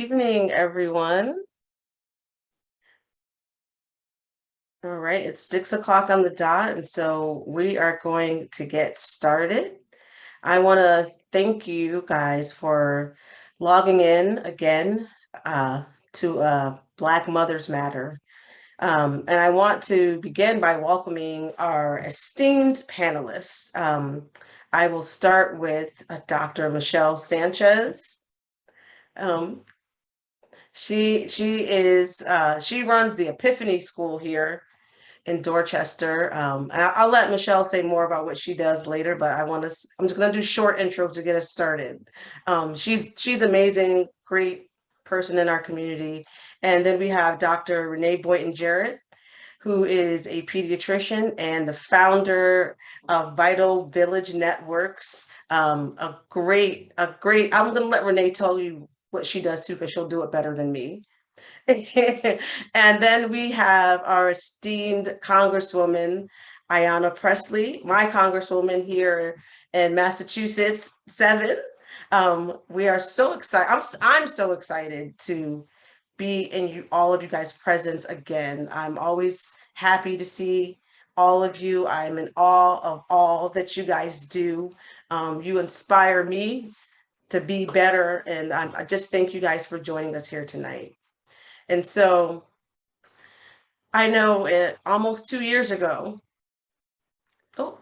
Evening, everyone. All right, it's 6 o'clock on the dot, and so we are going to get started. I want to thank you guys for logging in again to Black Mothers Matter. And I want to begin by welcoming our esteemed panelists. I will start with Dr. Michelle Sanchez. Um, she runs the Epiphany School here in Dorchester. And I'll let Michelle say more about what she does later, but I'm just gonna do short intro to get us started. She's amazing, great person in our community. And then we have Dr. Renee Boynton Jarrett, who is a pediatrician and the founder of Vital Village Networks. I'm gonna let Renee tell you what she does too, because she'll do it better than me. And then we have our esteemed Congresswoman, Ayanna Presley, my Congresswoman here in Massachusetts 7. We are so excited. I'm so excited to be in all of you guys' presence again. I'm always happy to see all of you. I'm in awe of all that you guys do. You inspire me to be better, and I just thank you guys for joining us here tonight. And so I know almost 2 years ago. Oh,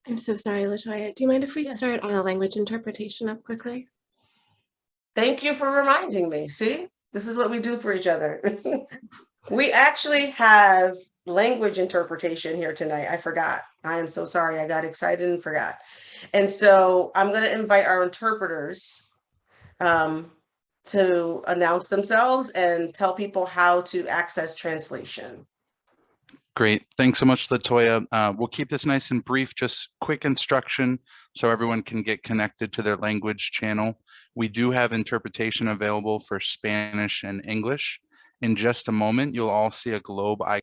I'm so sorry, Latoya. Do you mind if we Yes. start on a language interpretation up quickly? Thank you for reminding me. See, this is what we do for each other. We actually have language interpretation here tonight. I forgot. I am so sorry. I got excited and forgot. And so I'm going to invite our interpreters to announce themselves and tell people how to access translation. Great. Thanks so much, Latoya. We'll keep this nice and brief, just quick instruction so everyone can get connected to their language channel. We do have interpretation available for Spanish and English. In just a moment, you'll all see a globe icon.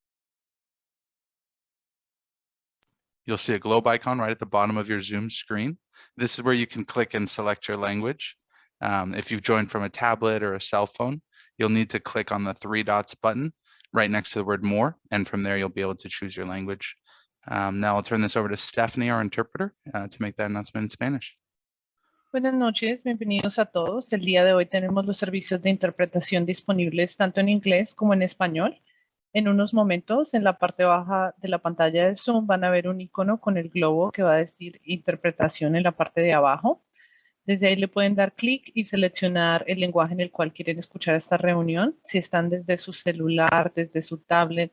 You'll see a globe icon right at the bottom of your Zoom screen. This is where you can click and select your language. If you've joined from a tablet or a cell phone, you'll need to click on the 3 dots button right next to the word more, and from there you'll be able to choose your language. Now I'll turn this over to Stephanie, our interpreter, to make that announcement in Spanish. Buenas noches, bienvenidos a todos. El día de hoy tenemos los servicios de interpretación disponibles tanto en inglés como en español. En unos momentos, en la parte baja de la pantalla de Zoom van a ver un icono con el globo que va a decir interpretación en la parte de abajo. Desde ahí le pueden dar clic y seleccionar el lenguaje en el cual quieren escuchar esta reunión. Si están desde su celular, desde su tablet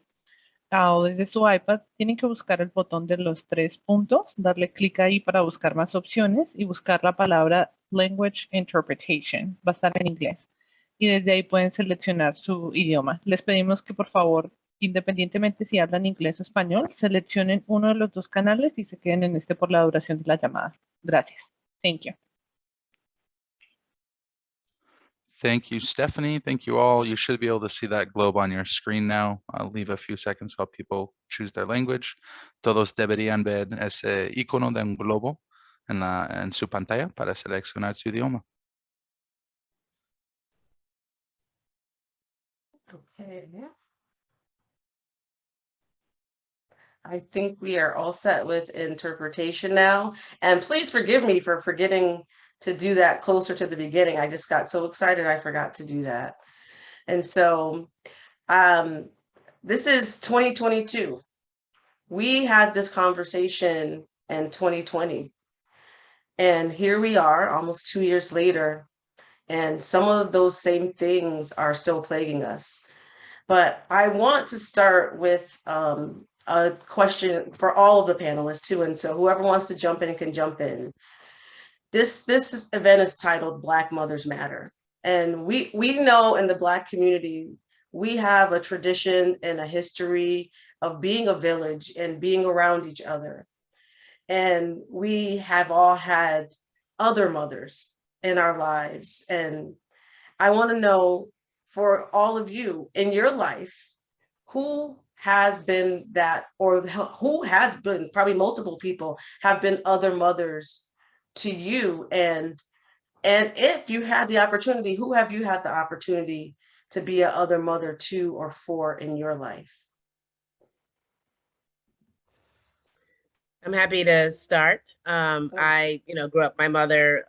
o desde su iPad, tienen que buscar el botón de los 3 puntos, darle clic ahí para buscar más opciones y buscar la palabra Language Interpretation. Va a estar en inglés. Y desde ahí pueden seleccionar su idioma. Les pedimos que por favor, independientemente si hablan inglés o español, seleccionen uno de los 2 canales y se queden en este por la duración de la llamada. Gracias. Thank you. Thank you, Stephanie. Thank you all. You should be able to see that globe on your screen now. I'll leave a few seconds while people choose their language. Todos deberían ver ese icono de un globo en su pantalla para seleccionar su idioma. Okay. I think we are all set with interpretation now. And please forgive me for forgetting to do that closer to the beginning. I just got so excited I forgot to do that. And so this is 2022. We had this conversation in 2020. And here we are almost 2 years later. And some of those same things are still plaguing us. But I want to start with a question for all of the panelists too. And so whoever wants to jump in can jump in. This event is titled Black Mothers Matter. And we know in the Black community, we have a tradition and a history of being a village and being around each other. And we have all had other mothers in our lives. And I want to know, for all of you in your life, who has been that, or who has been, probably multiple people have been other mothers to you, and And if you had the opportunity, who have you had the opportunity to be a other mother to or for in your life? I'm happy to start. I, grew up, my mother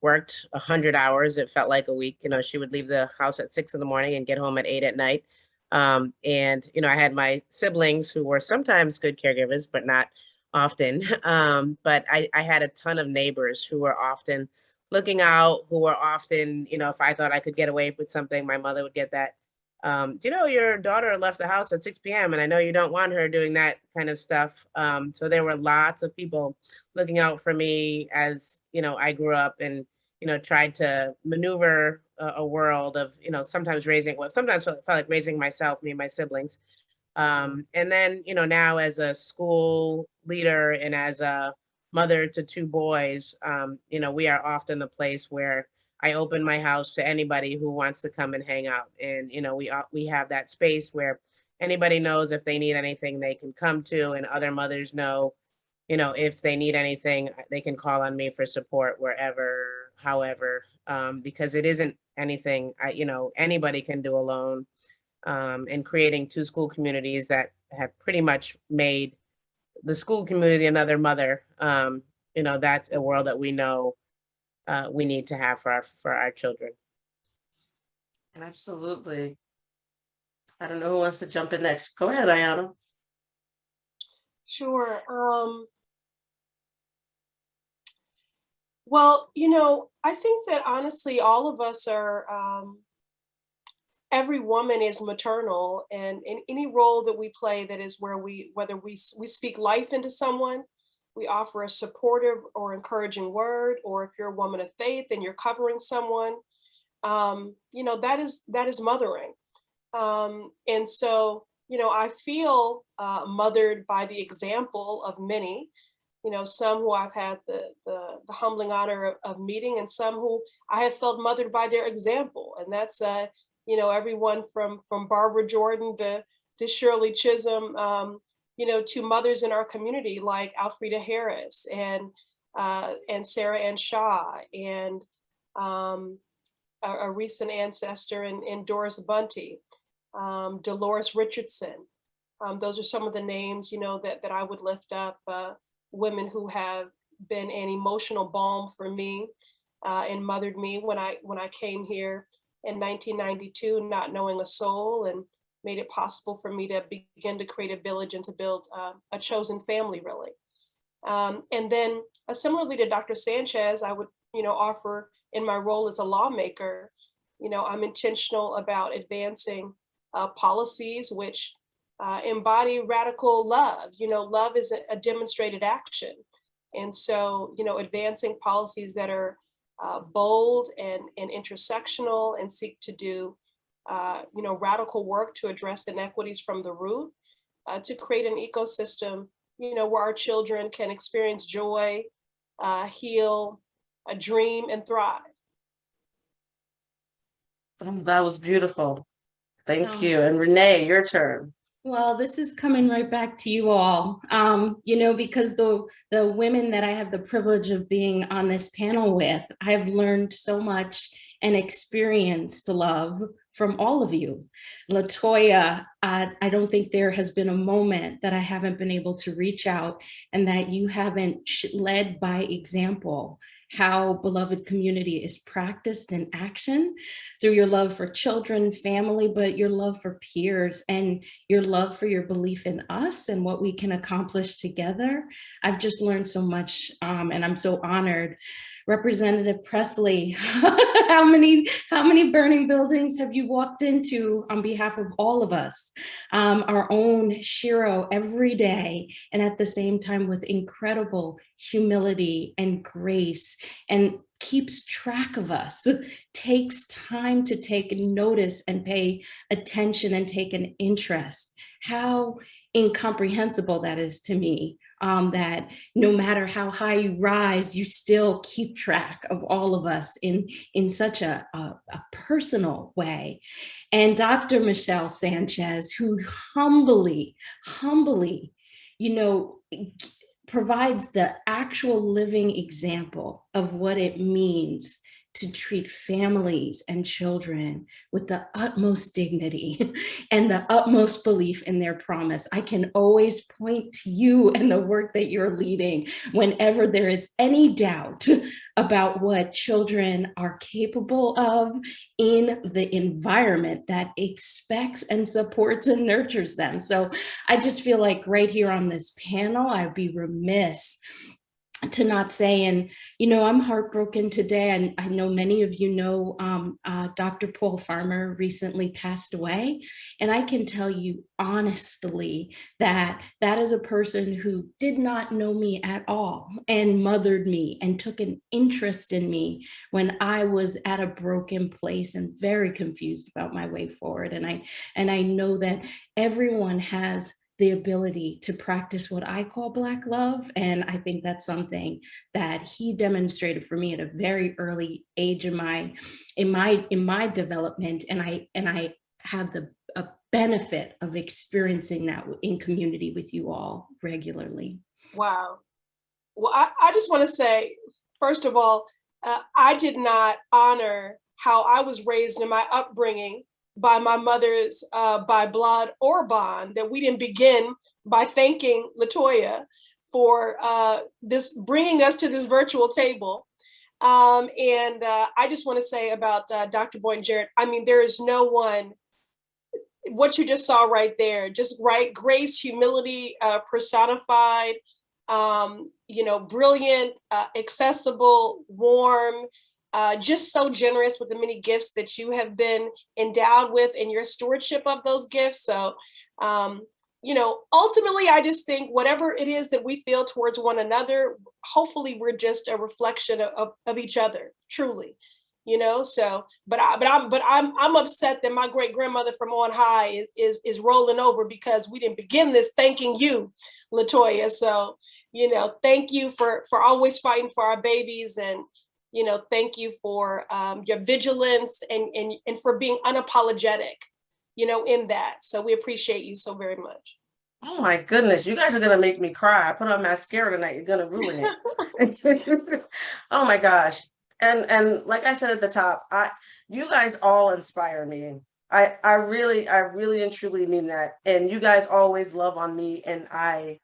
worked 100 hours. It felt like a week. She would leave the house at 6 in the morning and get home at 8 at night. And, I had my siblings who were sometimes good caregivers, but not often. But I had a ton of neighbors who were often looking out, who were often, if I thought I could get away with something, my mother would get that. Your daughter left the house at 6 p.m. and I know you don't want her doing that kind of stuff. So there were lots of people looking out for me as, I grew up and, tried to maneuver a world of, sometimes sometimes it felt like raising myself, me and my siblings. And then, now as a school leader and as a mother to two boys, we are often the place where I open my house to anybody who wants to come and hang out. And, we have that space where anybody knows if they need anything they can come to, and other mothers know, if they need anything, they can call on me for support wherever, however, because it isn't anything, anybody can do alone. And creating two school communities that have pretty much made the school community another mother. That's a world that we know we need to have for our children. Absolutely. I don't know who wants to jump in next. Go ahead, Ayanna. Sure. Well, I think that honestly, all of us are, every woman is maternal, and in any role that we play, that is whether we speak life into someone, we offer a supportive or encouraging word, or if you're a woman of faith and you're covering someone, that is mothering. And so, I feel mothered by the example of many, some who I've had the humbling honor of meeting, and some who I have felt mothered by their example. And that's, everyone from Barbara Jordan to Shirley Chisholm, to mothers in our community like Alfreda Harris and Sarah Ann Shaw, and a recent ancestor in Doris Bunty, Dolores Richardson. Those are some of the names, that I would lift up, women who have been an emotional balm for me and mothered me when I came here in 1992, not knowing a soul, and made it possible for me to begin to create a village and to build a chosen family, really. And then similarly to Dr. Sanchez, I would, offer in my role as a lawmaker, I'm intentional about advancing policies which embody radical love. Love is a demonstrated action. And so, advancing policies that are bold and intersectional, and seek to do, radical work to address inequities from the root, to create an ecosystem, where our children can experience joy, heal, dream, and thrive. Oh, that was beautiful. Thank you. And Renee, your turn. Well, this is coming right back to you all, because the women that I have the privilege of being on this panel with, I've learned so much and experienced love from all of you. Latoya, I don't think there has been a moment that I haven't been able to reach out and that you haven't led by example how beloved community is practiced in action through your love for children, family, but your love for peers and your love for your belief in us and what we can accomplish together. I've just learned so much, and I'm so honored. Representative Pressley, how many burning buildings have you walked into on behalf of all of us? Our own Shiro every day, and at the same time with incredible humility and grace, and keeps track of us, takes time to take notice and pay attention and take an interest. How incomprehensible that is to me. That no matter how high you rise, you still keep track of all of us in such a personal way. And Dr. Michelle Sanchez, who humbly, provides the actual living example of what it means to treat families and children with the utmost dignity and the utmost belief in their promise. I can always point to you and the work that you're leading whenever there is any doubt about what children are capable of in the environment that expects and supports and nurtures them. So I just feel like right here on this panel, I'd be remiss to not say, and I'm heartbroken today. And I know many of you know Dr. Paul Farmer recently passed away. And I can tell you honestly that that is a person who did not know me at all and mothered me and took an interest in me when I was at a broken place and very confused about my way forward. And I know that everyone has the ability to practice what I call Black love. And I think that's something that he demonstrated for me at a very early age in my development. And I have the benefit of experiencing that in community with you all regularly. Wow. Well, I just want to say, first of all, I did not honor how I was raised in my upbringing by my mother's, by blood or bond, that we didn't begin by thanking Latoya for this, bringing us to this virtual table. And I just want to say about Dr. Boynton Jarrett, I mean, there is no one, what you just saw right there, just right, grace, humility personified, brilliant, accessible, warm, just so generous with the many gifts that you have been endowed with in your stewardship of those gifts. So, ultimately, I just think whatever it is that we feel towards one another, hopefully we're just a reflection of each other, truly, so, but I'm upset that my great grandmother from on high is rolling over because we didn't begin this thanking you, Latoya. So, thank you for always fighting for our babies, and thank you for your vigilance and for being unapologetic, in that. So we appreciate you so very much. Oh my goodness, you guys are gonna make me cry. I put on mascara tonight. You're gonna ruin it. Oh my gosh. And like I said at the top, you guys all inspire me. I really and truly mean that. And you guys always love on me, and I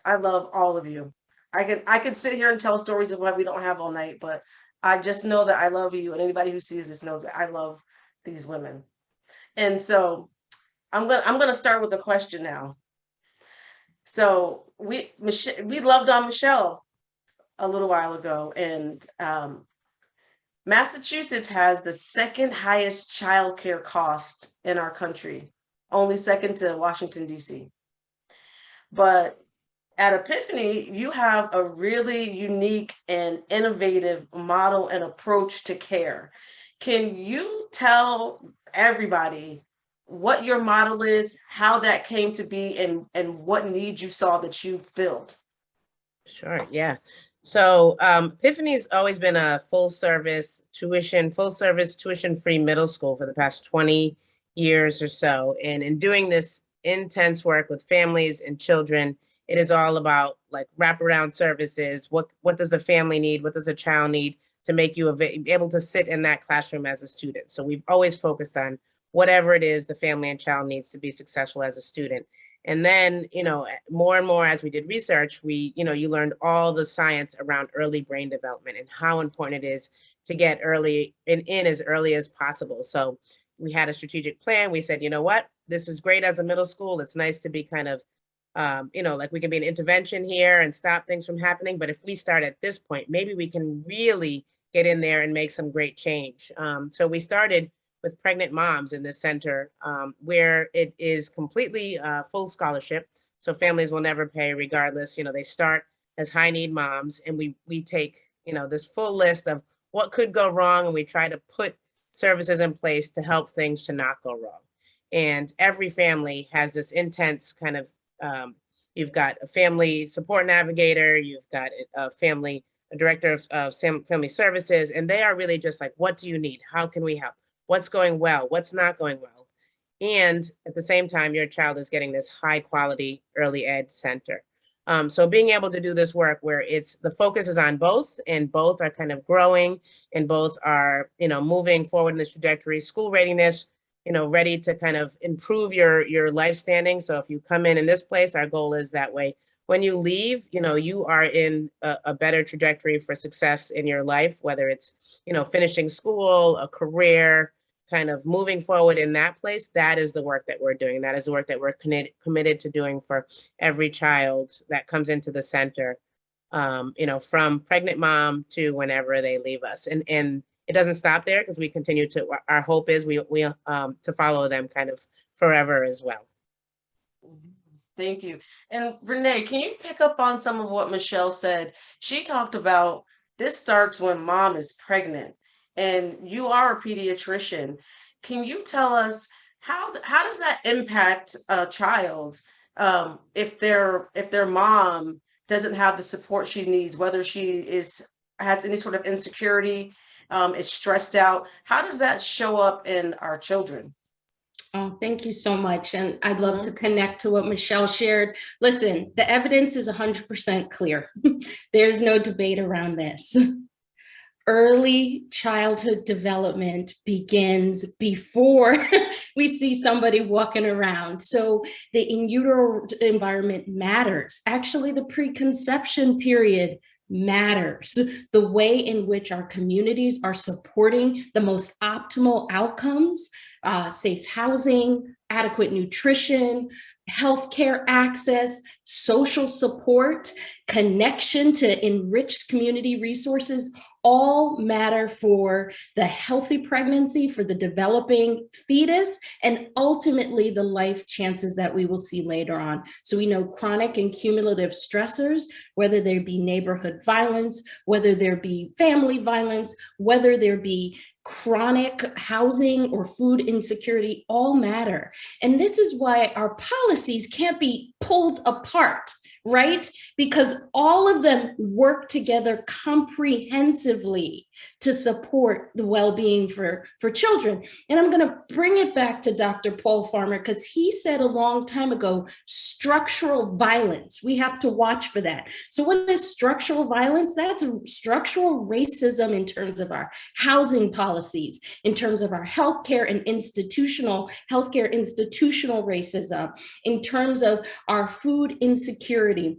love all of you. I could sit here and tell stories of what we don't have all night, but I just know that I love you, and anybody who sees this knows that I love these women. And so I'm gonna start with a question now. So we loved on Michelle a little while ago, and Massachusetts has the second highest childcare cost in our country, only second to Washington, D.C. But at Epiphany, you have a really unique and innovative model and approach to care. Can you tell everybody what your model is, how that came to be, and what needs you saw that you filled? Sure, yeah. So Epiphany's always been a full-service tuition-free middle school for the past 20 years or so. And in doing this intense work with families and children, it is all about like wraparound services. What does a family need? What does a child need to make you able to sit in that classroom as a student? So we've always focused on whatever it is the family and child needs to be successful as a student. And then, more and more as we did research, you learned all the science around early brain development and how important it is to get early in as early as possible. So we had a strategic plan. We said, what, this is great as a middle school. It's nice to be kind of, like we can be an intervention here and stop things from happening. But if we start at this point, maybe we can really get in there and make some great change. So we started with pregnant moms in this center, where it is completely full scholarship. So families will never pay regardless. They start as high need moms, and we take, this full list of what could go wrong, and we try to put services in place to help things to not go wrong. And every family has this intense kind of, you've got a family support navigator, you've got a director of family services, and they are really just like, what do you need? How can we help? What's going well? What's not going well? And at the same time, your child is getting this high quality early ed center. So being able to do this work where the focus is on both, and both are kind of growing, and both are, moving forward in the trajectory, school readiness, ready to kind of improve your life standing. So if you come in this place, our goal is that way. When you leave, you are in a better trajectory for success in your life, whether it's, finishing school, a career, kind of moving forward in that place. That is the work that we're doing. That is the work that we're committed to doing for every child that comes into the center, from pregnant mom to whenever they leave us. And it doesn't stop there, because we continue to, our hope is we to follow them kind of forever as well. Thank you. And Renee, can you pick up on some of what Michelle said? She talked about this starts when mom is pregnant, and you are a pediatrician. Can you tell us how does that impact a child if their mom doesn't have the support she needs, whether she has any sort of insecurity, is stressed out? How does that show up in our children? Oh, thank you so much. And I'd love to connect to what Michelle shared. Listen, the evidence is 100% clear. There's no debate around this. Early childhood development begins before we see somebody walking around. So the in utero environment matters. Actually, the preconception period matters. The way in which our communities are supporting the most optimal outcomes, safe housing, adequate nutrition, healthcare access, social support, connection to enriched community resources, all matter for the healthy pregnancy, for the developing fetus, and ultimately the life chances that we will see later on. So we know chronic and cumulative stressors, whether there be neighborhood violence, whether there be family violence, whether there be chronic housing or food insecurity, all matter. And this is why our policies can't be pulled apart, right? Because all of them work together comprehensively to support the well-being for children. And I'm going to bring it back to Dr. Paul Farmer, because he said a long time ago, structural violence. We have to watch for that. So what is structural violence? That's structural racism in terms of our housing policies, in terms of our healthcare and institutional racism, in terms of our food insecurity,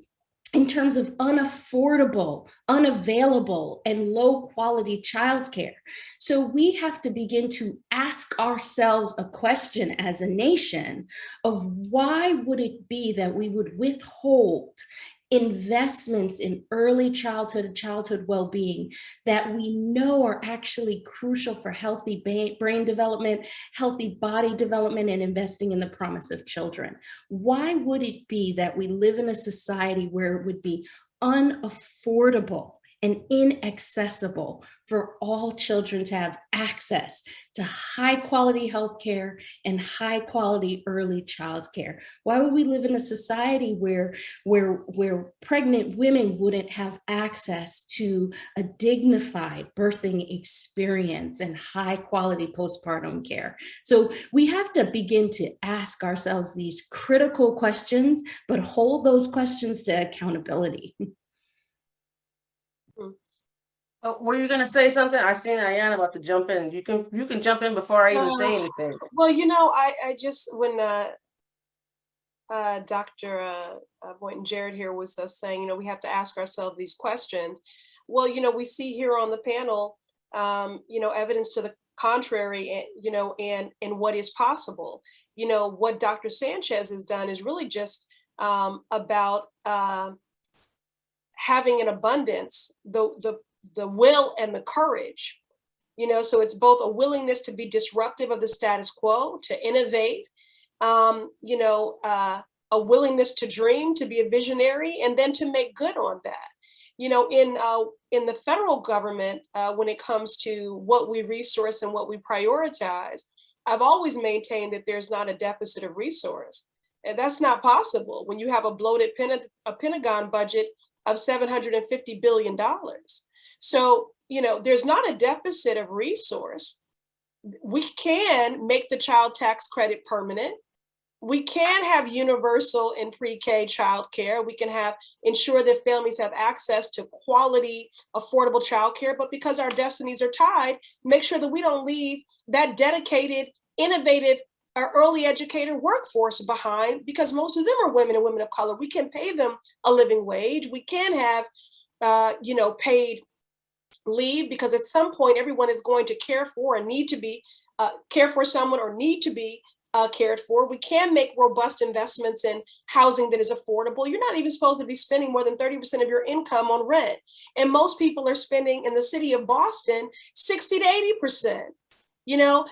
in terms of unaffordable, unavailable, and low quality childcare. So we have to begin to ask ourselves a question as a nation of why would it be that we would withhold investments in early childhood and childhood well-being that we know are actually crucial for healthy brain development, healthy body development, and investing in the promise of children. Why would it be that we live in a society where it would be unaffordable and inaccessible for all children to have access to high quality healthcare and high quality early childcare? Why would we live in a society where pregnant women wouldn't have access to a dignified birthing experience and high quality postpartum care? So we have to begin to ask ourselves these critical questions, but hold those questions to accountability. Were you going to say something? I seen Ayanna about to jump in. You can jump in before I even say anything. Well, I just, when Dr. Boynton Jarrett here was saying, we have to ask ourselves these questions. Well, we see here on the panel, evidence to the contrary, and what is possible. What Dr. Sanchez has done is really just about having an abundance, the will and the courage, so it's both a willingness to be disruptive of the status quo, to innovate, a willingness to dream, to be a visionary, and then to make good on that. In the federal government, when it comes to what we resource and what we prioritize, I've always maintained that there's not a deficit of resource. And that's not possible when you have a bloated Pentagon budget of $750 billion. So, there's not a deficit of resource. We can make the child tax credit permanent. We can have universal and pre-K childcare. We can ensure that families have access to quality, affordable childcare, but because our destinies are tied, make sure that we don't leave that dedicated, innovative, early educator workforce behind, because most of them are women and women of color. We can pay them a living wage. We can have, paid leave, because at some point everyone is going to care for and need to be care for someone or need to be cared for. We can make robust investments in housing that is affordable. You're not even supposed to be spending more than 30% of your income on rent. And most people are spending in the city of Boston 60 to 80%.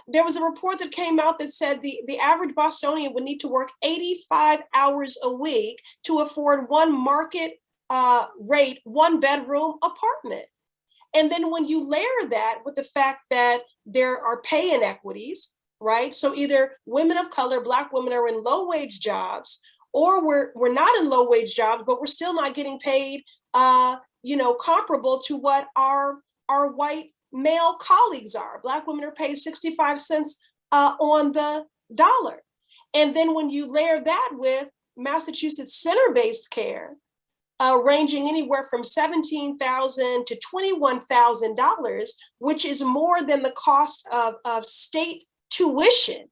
There was a report that came out that said the average Bostonian would need to work 85 hours a week to afford one market rate, one bedroom apartment. And then when you layer that with the fact that there are pay inequities, right? So either women of color, Black women are in low wage jobs, or we're not in low wage jobs, but we're still not getting paid, comparable to what our white male colleagues are. Black women are paid 65 cents on the dollar. And then when you layer that with Massachusetts center-based care, ranging anywhere from $17,000 to $21,000, which is more than the cost of state tuition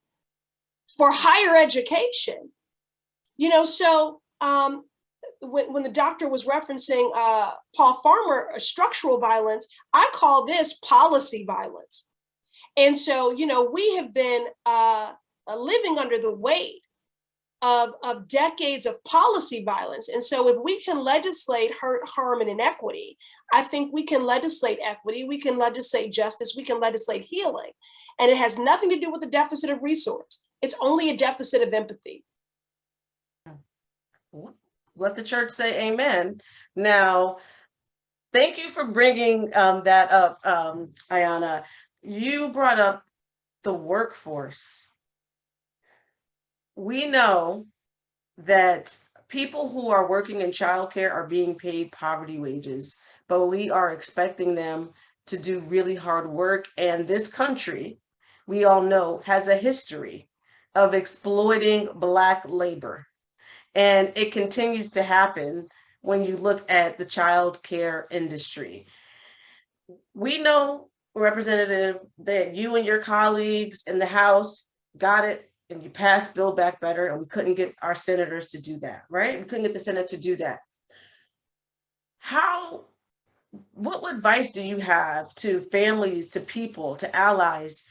for higher education. So when the doctor was referencing Paul Farmer, structural violence, I call this policy violence. And so, we have been living under the weight of decades of policy violence. And so if we can legislate hurt, harm, and inequity, I think we can legislate equity, we can legislate justice, we can legislate healing. And it has nothing to do with the deficit of resource. It's only a deficit of empathy. Let the church say amen. Now, thank you for bringing that up, Ayanna. You brought up the workforce. We know that people who are working in childcare are being paid poverty wages, but we are expecting them to do really hard work. And this country, we all know, has a history of exploiting Black labor. And it continues to happen when you look at the childcare industry. We know, Representative, that you and your colleagues in the House got it, and you passed Build Back Better, and we couldn't get our senators to do that, right? We couldn't get the Senate to do that. What advice do you have to families, to people, to allies,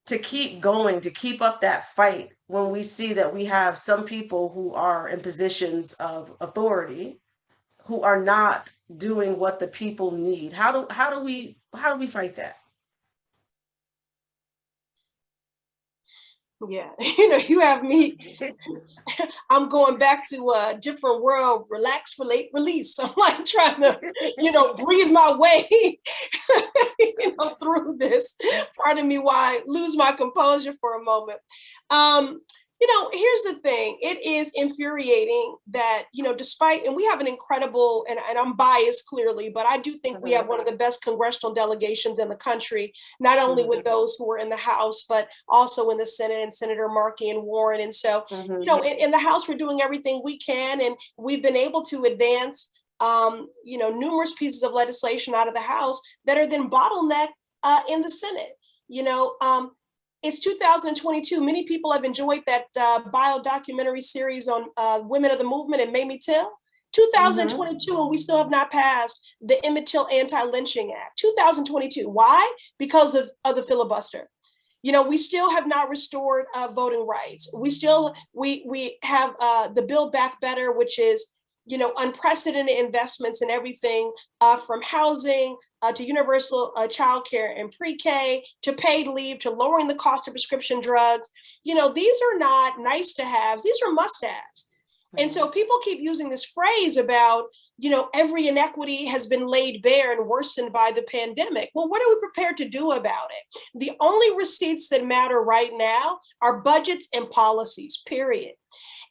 to keep going, to keep up that fight when we see that we have some people who are in positions of authority who are not doing what the people need? How do we fight that? Yeah, you have me. I'm going back to a different world, relax, relate, release. I'm like trying to, breathe my way, through this. Pardon me while I lose my composure for a moment. Here's the thing. It is infuriating that, despite, and we have an incredible, and I'm biased clearly, but I do think we have one of the best congressional delegations in the country, not only with those who are in the House, but also in the Senate, and Senator Markey and Warren. And so, in the House, we're doing everything we can, and we've been able to advance, numerous pieces of legislation out of the House that are then bottlenecked in the Senate. It's 2022. Many people have enjoyed that bio documentary series on women of the movement and Mamie Till. 2022, and we still have not passed the Emmett Till Anti-Lynching Act. 2022. Why? Because of the filibuster. We still have not restored voting rights. We have the Build Back Better, which is unprecedented investments in everything from housing to universal childcare and pre-K to paid leave to lowering the cost of prescription drugs. These are not nice to haves, these are must haves. And so people keep using this phrase about, every inequity has been laid bare and worsened by the pandemic. Well, what are we prepared to do about it? The only receipts that matter right now are budgets and policies, period.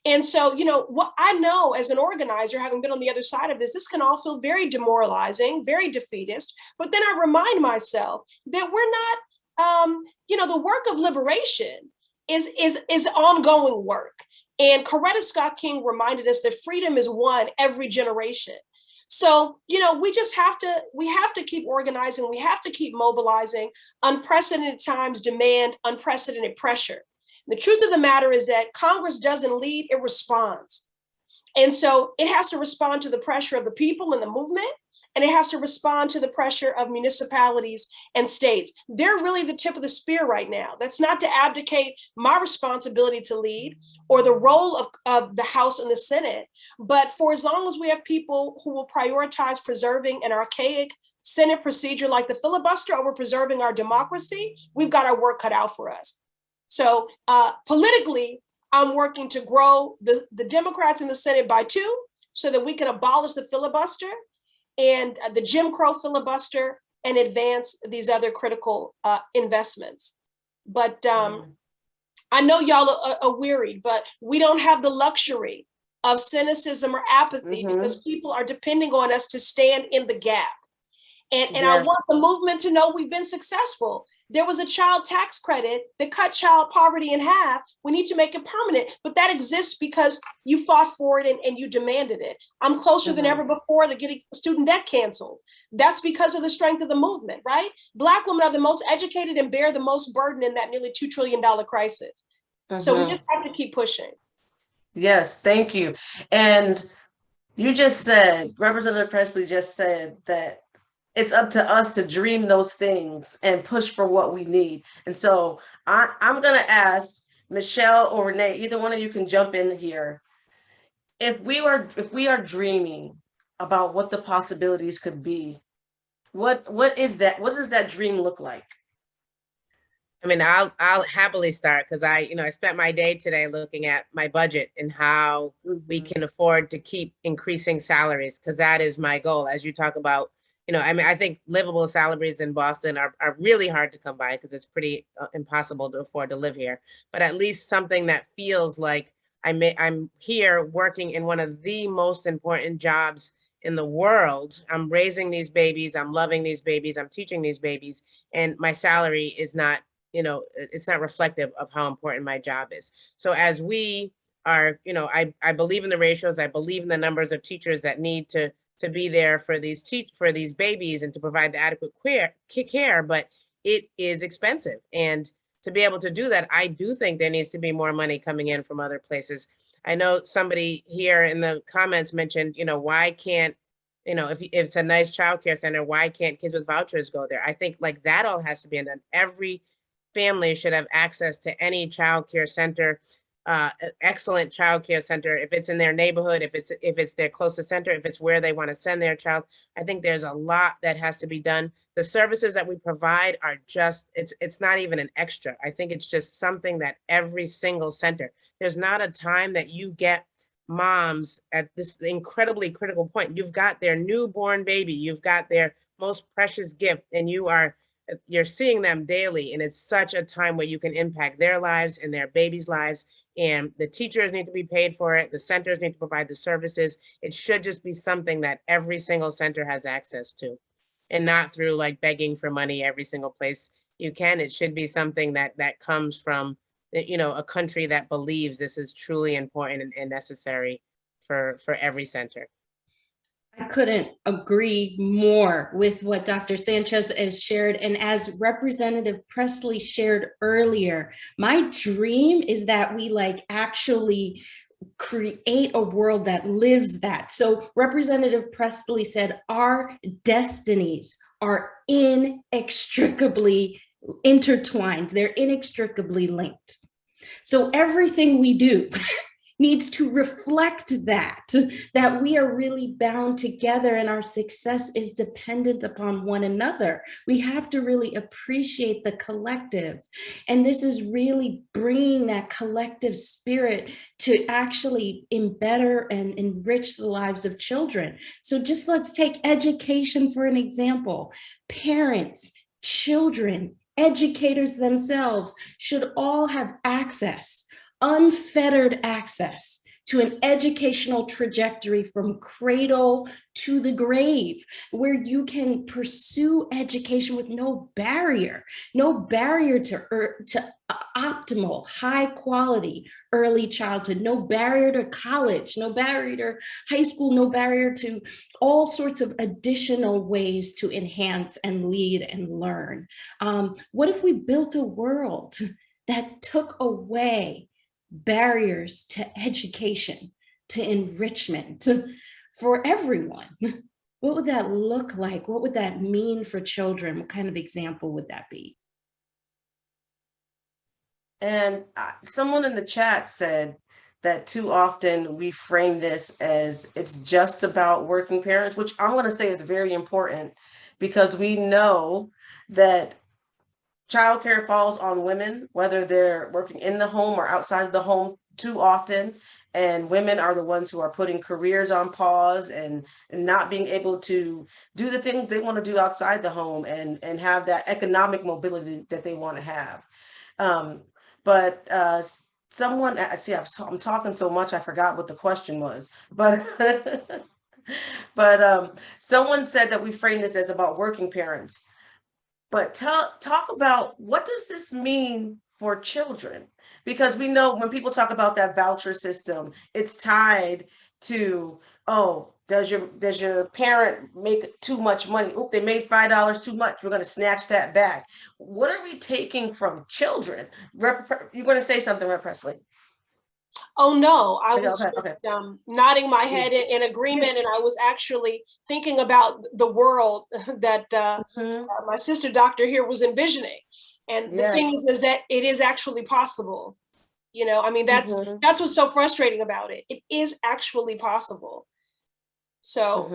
And so, what I know as an organizer, having been on the other side of this can all feel very demoralizing, very defeatist. But then I remind myself that we're not, the work of liberation is ongoing work. And Coretta Scott King reminded us that freedom is won every generation. So, you know, we have to keep organizing. We have to keep mobilizing. Unprecedented times demand unprecedented pressure. The truth of the matter is that Congress doesn't lead, it responds. And so it has to respond to the pressure of the people and the movement, and it has to respond to the pressure of municipalities and states. They're really the tip of the spear right now. That's not to abdicate my responsibility to lead or the role of the House and the Senate, but for as long as we have people who will prioritize preserving an archaic Senate procedure like the filibuster over preserving our democracy, we've got our work cut out for us. So politically, I'm working to grow the Democrats in the Senate by 2 so that we can abolish the filibuster and the Jim Crow filibuster and advance these other critical investments. But I know y'all are wearied, but we don't have the luxury of cynicism or apathy because people are depending on us to stand in the gap. And I want the movement to know we've been successful. There was a child tax credit that cut child poverty in half. We need to make it permanent, but that exists because you fought for it and you demanded it. I'm closer than ever before to getting student debt canceled. That's because of the strength of the movement, right? Black women are the most educated and bear the most burden in that nearly $2 trillion crisis. So we just have to keep pushing. Yes, thank you. And you just said, Representative Presley just said that it's up to us to dream those things and push for what we need. And so I'm going to ask Michelle or Renee, either one of you can jump in here. If we are dreaming about what the possibilities could be, what is that? What does that dream look like? I mean, I'll happily start because I spent my day today looking at my budget and how we can afford to keep increasing salaries, because that is my goal. As you talk about, I mean, I think livable salaries in Boston are really hard to come by because it's pretty impossible to afford to live here. But at least something that feels like I'm here working in one of the most important jobs in the world. I'm raising these babies. I'm loving these babies. I'm teaching these babies. And my salary is not, it's not reflective of how important my job is. So as we are, I believe in the ratios. I believe in the numbers of teachers that need to be there for these babies and to provide the adequate care, but it is expensive. And to be able to do that, I do think there needs to be more money coming in from other places. I know somebody here in the comments mentioned, why can't, if it's a nice childcare center, why can't kids with vouchers go there? I think like that all has to be done. Every family should have access to any childcare center, excellent childcare center, if it's in their neighborhood, if it's their closest center, if it's where they want to send their child. I think there's a lot that has to be done. The services that we provide are just, it's not even an extra. I think it's just something that every single center, there's not a time that you get moms at this incredibly critical point. You've got their newborn baby, you've got their most precious gift, and you're seeing them daily. And it's such a time where you can impact their lives and their babies' lives. And the teachers need to be paid for it. The centers need to provide the services. It should just be something that every single center has access to, and not through like begging for money every single place you can. It should be something that comes from, a country that believes this is truly important and necessary for every center. I couldn't agree more with what Dr. Sanchez has shared. And as Representative Pressley shared earlier, my dream is that we actually create a world that lives that. So Representative Pressley said, our destinies are inextricably intertwined. They're inextricably linked. So everything we do needs to reflect that we are really bound together and our success is dependent upon one another. We have to really appreciate the collective. And this is really bringing that collective spirit to actually embed and enrich the lives of children. So just let's take education for an example. Parents, children, educators themselves should all have access, unfettered access to an educational trajectory from cradle to the grave, where you can pursue education with no barrier to optimal, high quality early childhood, no barrier to college, no barrier to high school, no barrier to all sorts of additional ways to enhance and lead and learn. What if we built a world that took away barriers to education, to enrichment, for everyone? What would that look like? What would that mean for children? What kind of example would that be? And someone in the chat said that too often we frame this as it's just about working parents, which I'm going to say is very important, because we know that childcare falls on women, whether they're working in the home or outside of the home too often. And women are the ones who are putting careers on pause and not being able to do the things they want to do outside the home and have that economic mobility that they want to have. But someone, see, I'm talking so much, I forgot what the question was, but someone said that we frame this as about working parents. But talk about, what does this mean for children? Because we know when people talk about that voucher system, it's tied to, oh, does your parent make too much money? Oop, they made $5 too much. We're going to snatch that back. What are we taking from children? You're going to say something, Rep. Presley. Oh, no, I Okay, was okay. just nodding my head in agreement, and I was actually thinking about the world that my sister doctor here was envisioning. And the thing is that it is actually possible. You know, I mean, that's what's so frustrating about it. It is actually possible. So,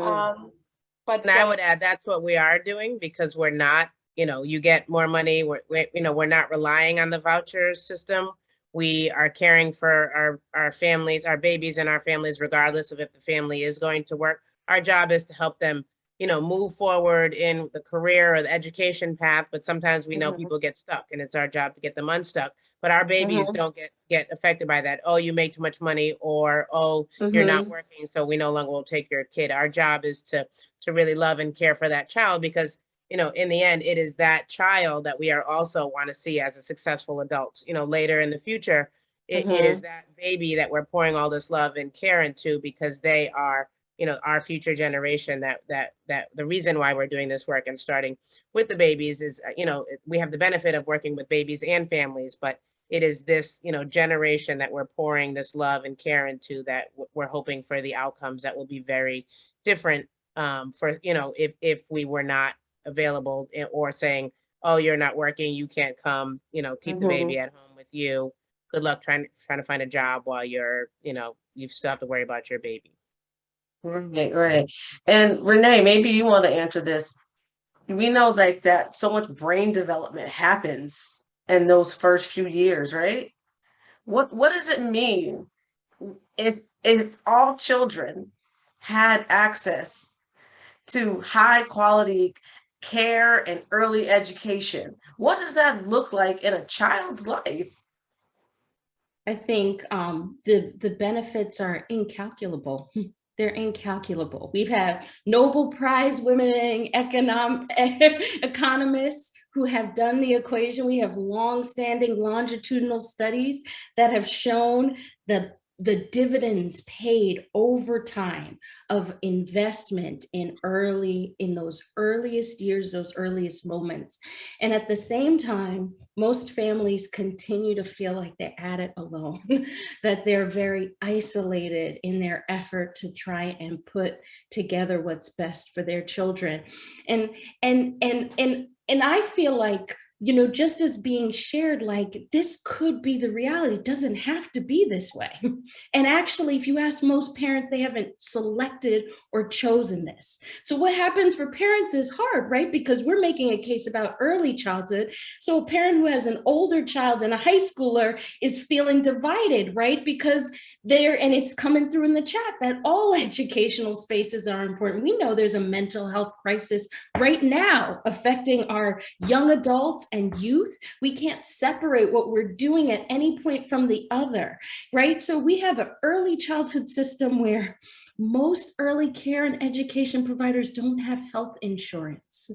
but and I would add, that's what we are doing, because we're not, you know, you get more money. We're not relying on the voucher system. We are caring for our families, our babies and our families, regardless of if the family is going to work. Our job is to help them, you know, move forward in the career or the education path. But sometimes we know people get stuck, and it's our job to get them unstuck. But our babies don't get affected by that. Oh, you make too much money, or, oh, you're not working, so we no longer will take your kid. Our job is to really love and care for that child, because, you know, in the end, it is that child that we are also want to see as a successful adult, you know, later in the future. It is that baby that we're pouring all this love and care into, because they are, you know, our future generation. That the reason why we're doing this work and starting with the babies is, you know, we have the benefit of working with babies and families, but it is this, you know, generation that we're pouring this love and care into, that we're hoping for the outcomes that will be very different for, you know, if we were not available, or saying, oh, you're not working, you can't come, you know, keep the baby at home with you. Good luck trying to find a job while you're, you know, you still have to worry about your baby. Right. And Renee, maybe you want to answer this. We know like that so much brain development happens in those first few years, right? What does it mean if all children had access to high quality care and early education? What does that look like in a child's life? I think the benefits are incalculable. They're incalculable. We've had Nobel Prize winning economists who have done the equation. We have long-standing longitudinal studies that have shown the dividends paid over time of investment in those earliest years, those earliest moments. And at the same time, most families continue to feel like they're at it alone, that they're very isolated in their effort to try and put together what's best for their children. And I feel like, you know, just as being shared, like this could be the reality. It doesn't have to be this way. And actually, if you ask most parents, they haven't selected or chosen this. So what happens for parents is hard, right? Because we're making a case about early childhood. So a parent who has an older child and a high schooler is feeling divided, right? Because and it's coming through in the chat that all educational spaces are important. We know there's a mental health crisis right now affecting our young adults and youth. We can't separate what we're doing at any point from the other, right? So we have an early childhood system where most early care and education providers don't have health insurance.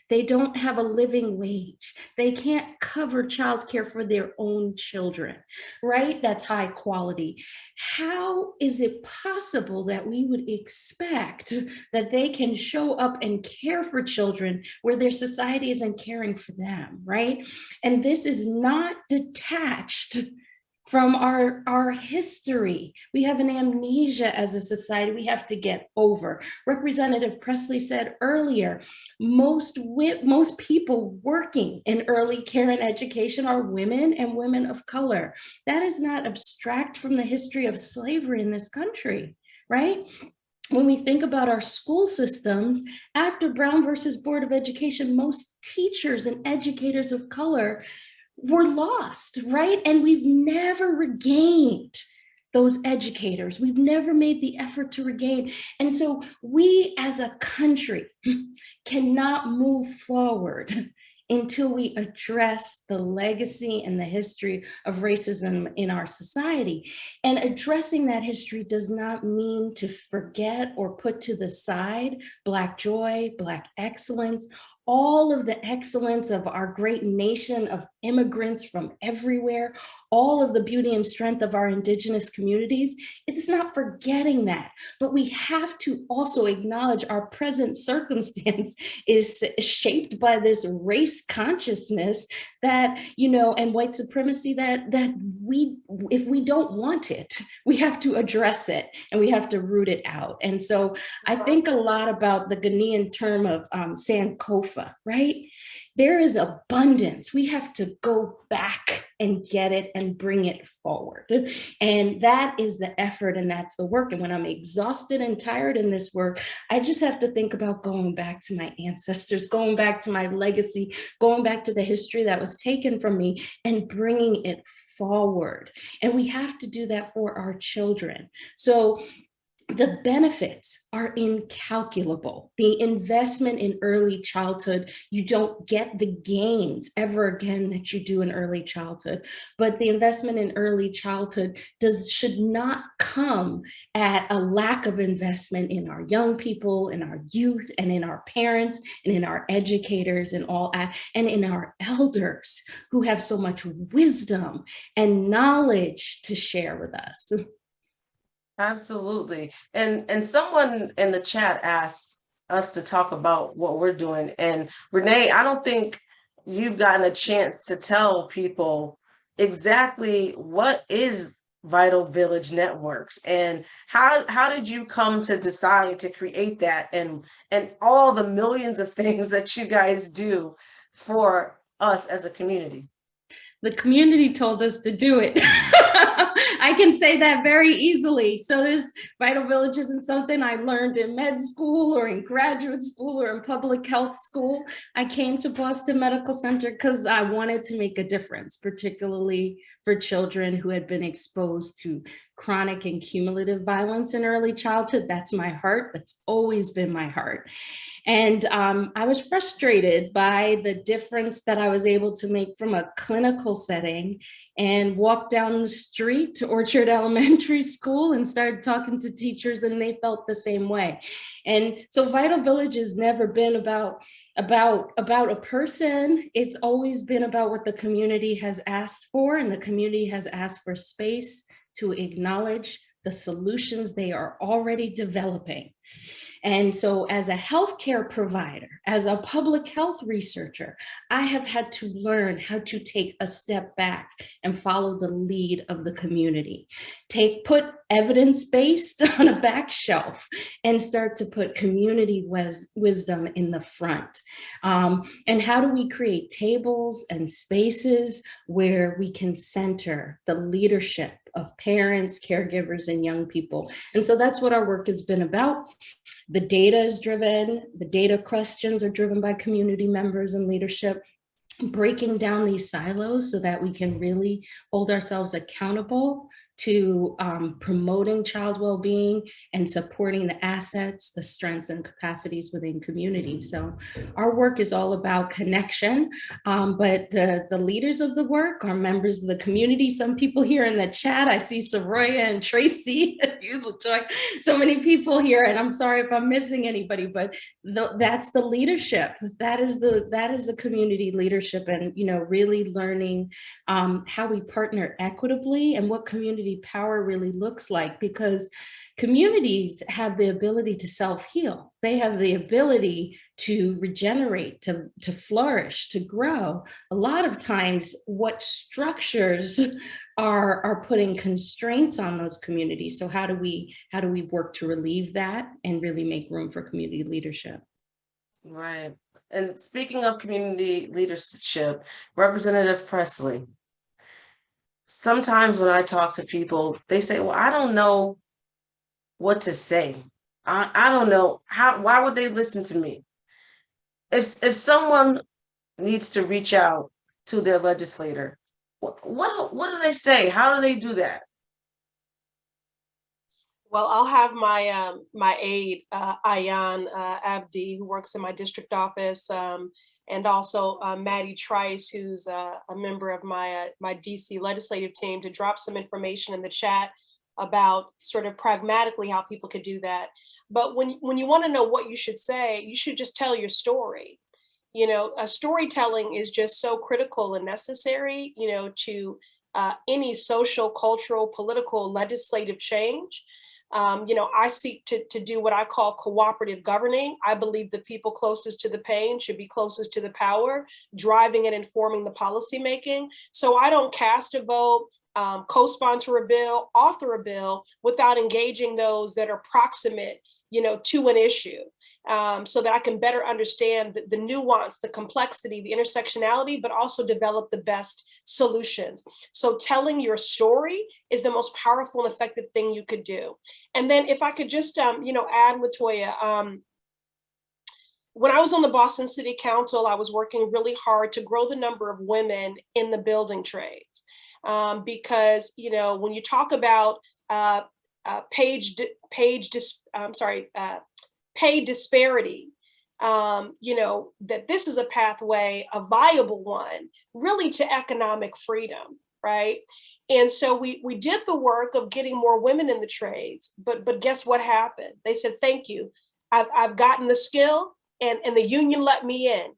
They don't have a living wage. They can't cover childcare for their own children, right? That's high quality. How is it possible that we would expect that they can show up and care for children where their society isn't caring for them, right? And this is not detached from our history. We have an amnesia as a society we have to get over. Representative Pressley said earlier, most people working in early care and education are women and women of color. That is not abstract from the history of slavery in this country, right? When we think about our school systems, after Brown versus Board of Education, most teachers and educators of color were lost, right? And we've never regained those educators. We've never made the effort to regain. And so we as a country cannot move forward until we address the legacy and the history of racism in our society. And addressing that history does not mean to forget or put to the side Black joy, Black excellence, all of the excellence of our great nation of immigrants from everywhere, all of the beauty and strength of our indigenous communities. It's not forgetting that, but we have to also acknowledge our present circumstance is shaped by this race consciousness that, you know, and white supremacy that we, if we don't want it, we have to address it and we have to root it out. And so I think a lot about the Ghanaian term of Sankofa, right? There is abundance. We have to go back and get it and bring it forward. And that is the effort and that's the work. And when I'm exhausted and tired in this work, I just have to think about going back to my ancestors, going back to my legacy, going back to the history that was taken from me and bringing it forward. And we have to do that for our children. So the benefits are incalculable. The investment in early childhood, you don't get the gains ever again that you do in early childhood, but the investment in early childhood should not come at a lack of investment in our young people, in our youth, and in our parents, and in our educators, and and in our elders who have so much wisdom and knowledge to share with us. Absolutely. And someone in the chat asked us to talk about what we're doing. And Renee, I don't think you've gotten a chance to tell people exactly what is Vital Village Networks and how did you come to decide to create that and all the millions of things that you guys do for us as a community? The community told us to do it. I can say that very easily. So this Vital Village isn't something I learned in med school or in graduate school or in public health school. I came to Boston Medical Center because I wanted to make a difference, particularly for children who had been exposed to chronic and cumulative violence in early childhood. That's my heart. That's always been my heart. And I was frustrated by the difference that I was able to make from a clinical setting and walked down the street to Orchard Elementary School and started talking to teachers and they felt the same way. And so Vital Village has never been about a person. It's always been about what the community has asked for, and the community has asked for space to acknowledge the solutions they are already developing. And so as a healthcare provider, as a public health researcher, I have had to learn how to take a step back and follow the lead of the community. Put evidence-based on a back shelf and start to put community wisdom in the front. And how do we create tables and spaces where we can center the leadership of parents, caregivers, and young people? And so that's what our work has been about. The data is driven, the data questions are driven by community members and leadership, breaking down these silos so that we can really hold ourselves accountable to promoting child well-being and supporting the assets, the strengths and capacities within communities. So our work is all about connection, but the leaders of the work are members of the community. Some people here in the chat, I see Soraya and Tracy, you, Latoya, so many people here, and I'm sorry if I'm missing anybody, but that's the leadership. That is the community leadership, and really learning how we partner equitably and what community power really looks like, because communities have the ability to self-heal. They have the ability to regenerate, to flourish, to grow. A lot of times what structures are putting constraints on those communities. So how do we work to relieve that and really make room for community leadership? Right. And speaking of community leadership, Representative Presley, sometimes when I talk to people, they say, well, I don't know what to say. I don't know why would they listen to me? If someone needs to reach out to their legislator, what do they say? How do they do that? Well, I'll have my my aide, Ayanna Abdi, who works in my district office, and also Maddie Trice, who's a member of my DC legislative team, to drop some information in the chat about sort of pragmatically how people could do that. But when you want to know what you should say, you should just tell your story. Storytelling is just so critical and necessary, to any social, cultural, political, legislative change. I seek to do what I call cooperative governing. I believe the people closest to the pain should be closest to the power, driving and informing the policy making. So I don't cast a vote, co-sponsor a bill, author a bill without engaging those that are proximate, to an issue. So that I can better understand the nuance, the complexity, the intersectionality, but also develop the best solutions. So telling your story is the most powerful and effective thing you could do. And then if I could just, add, Latoya, when I was on the Boston City Council, I was working really hard to grow the number of women in the building trades. Because, when you talk about pay disparity, that this is a pathway, a viable one, really to economic freedom, right? And so we did the work of getting more women in the trades, but guess what happened? They said, thank you, I've gotten the skill and the union let me in,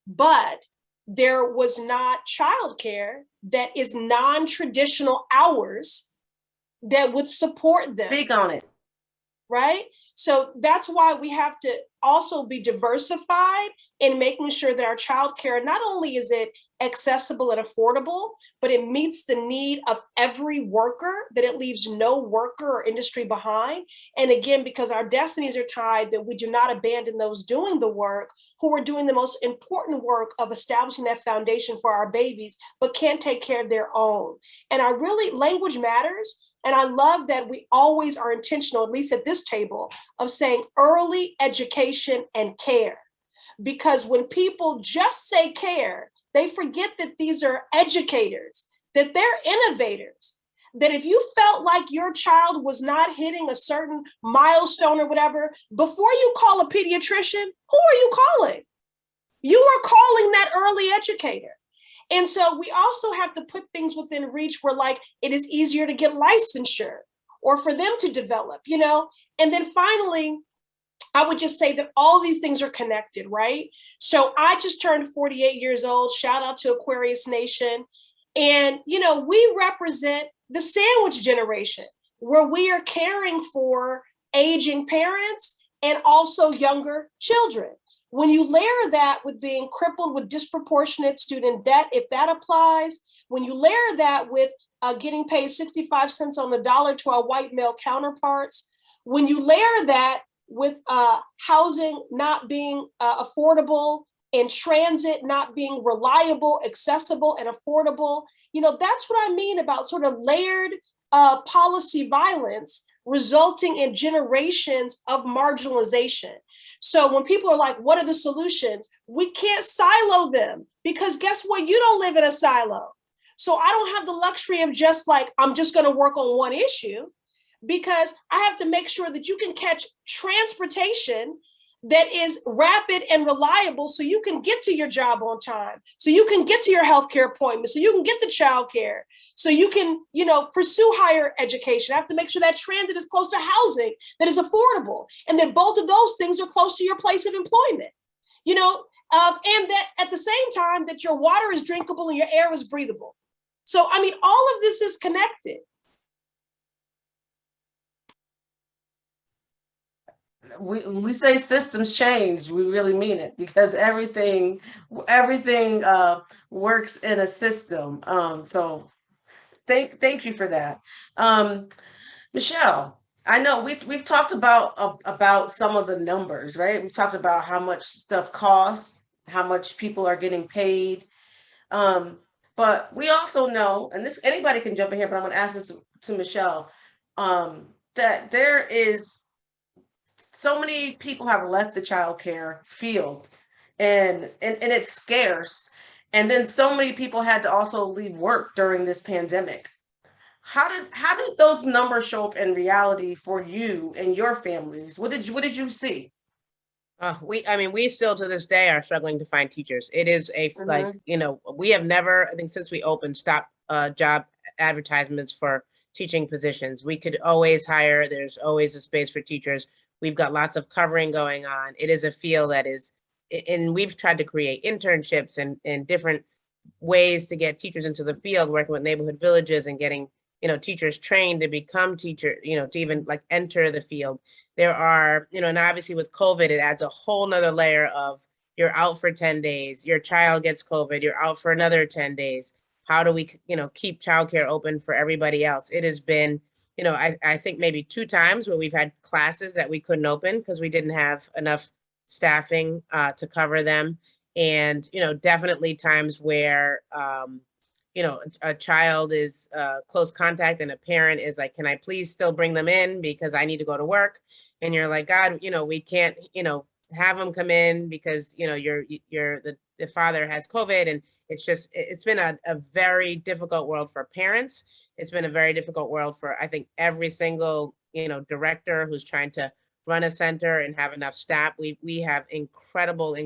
but there was not childcare that is non-traditional hours that would support them. Speak on it. Right? So that's why we have to also be diversified in making sure that our childcare, not only is it accessible and affordable, but it meets the need of every worker, that it leaves no worker or industry behind. And again, because our destinies are tied, that we do not abandon those doing the work, who are doing the most important work of establishing that foundation for our babies, but can't take care of their own. And language matters. And I love that we always are intentional, at least at this table, of saying early education and care. Because when people just say care, they forget that these are educators, that they're innovators, that if you felt like your child was not hitting a certain milestone or whatever, before you call a pediatrician, who are you calling? You are calling that early educator. And so we also have to put things within reach where, like, it is easier to get licensure or for them to develop, And then finally, I would just say that all these things are connected, right? So I just turned 48 years old. Shout out to Aquarius Nation. And, we represent the sandwich generation, where we are caring for aging parents and also younger children. When you layer that with being crippled with disproportionate student debt, if that applies, when you layer that with getting paid 65 cents on the dollar to our white male counterparts, when you layer that with housing not being affordable and transit not being reliable, accessible, and affordable, that's what I mean about sort of layered policy violence resulting in generations of marginalization. So when people are like, what are the solutions? We can't silo them, because guess what? You don't live in a silo. So I don't have the luxury of just like, I'm just going to work on one issue, because I have to make sure that you can catch transportation that is rapid and reliable, so you can get to your job on time, so you can get to your healthcare appointment, so you can get the childcare, so you can, pursue higher education. I have to make sure that transit is close to housing that is affordable, and that both of those things are close to your place of employment, and that at the same time that your water is drinkable and your air is breathable. So, I mean, all of this is connected. When we say systems change, we really mean it, because everything works in a system. So thank you for that. Michelle, I know we've talked about some of the numbers, right? We've talked about how much stuff costs, how much people are getting paid. But we also know, and this, anybody can jump in here, but I'm going to ask this to Michelle, that there is so many people have left the childcare field, and it's scarce. And then so many people had to also leave work during this pandemic. How did those numbers show up in reality for you and your families? What did you see? We still to this day are struggling to find teachers. It is we have never, I think since we opened, stopped job advertisements for teaching positions. We could always hire. There's always a space for teachers. We've got lots of covering going on. It is a field that is, and we've tried to create internships and different ways to get teachers into the field, working with neighborhood villages and getting, teachers trained to become teacher, to even like enter the field. There are, and obviously with COVID, it adds a whole nother layer of, you're out for 10 days, your child gets COVID, you're out for another 10 days. How do we, keep childcare open for everybody else? It has been, I think maybe 2 times where we've had classes that we couldn't open because we didn't have enough staffing to cover them. And, definitely times where, a child is close contact and a parent is like, can I please still bring them in because I need to go to work? And you're like, God, we can't, have them come in because, the father has COVID. And it's been a very difficult world for parents. It's been a very difficult world for, I think, every single, director who's trying to run a center and have enough staff. We have incredible,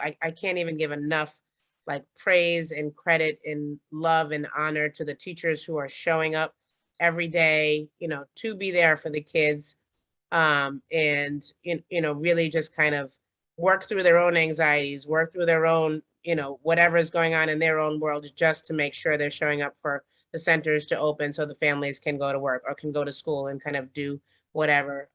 I can't even give enough like praise and credit and love and honor to the teachers who are showing up every day, to be there for the kids. And, really just kind of work through their own anxieties, work through their own, whatever is going on in their own world, just to make sure they're showing up for the centers to open so the families can go to work or can go to school and kind of do whatever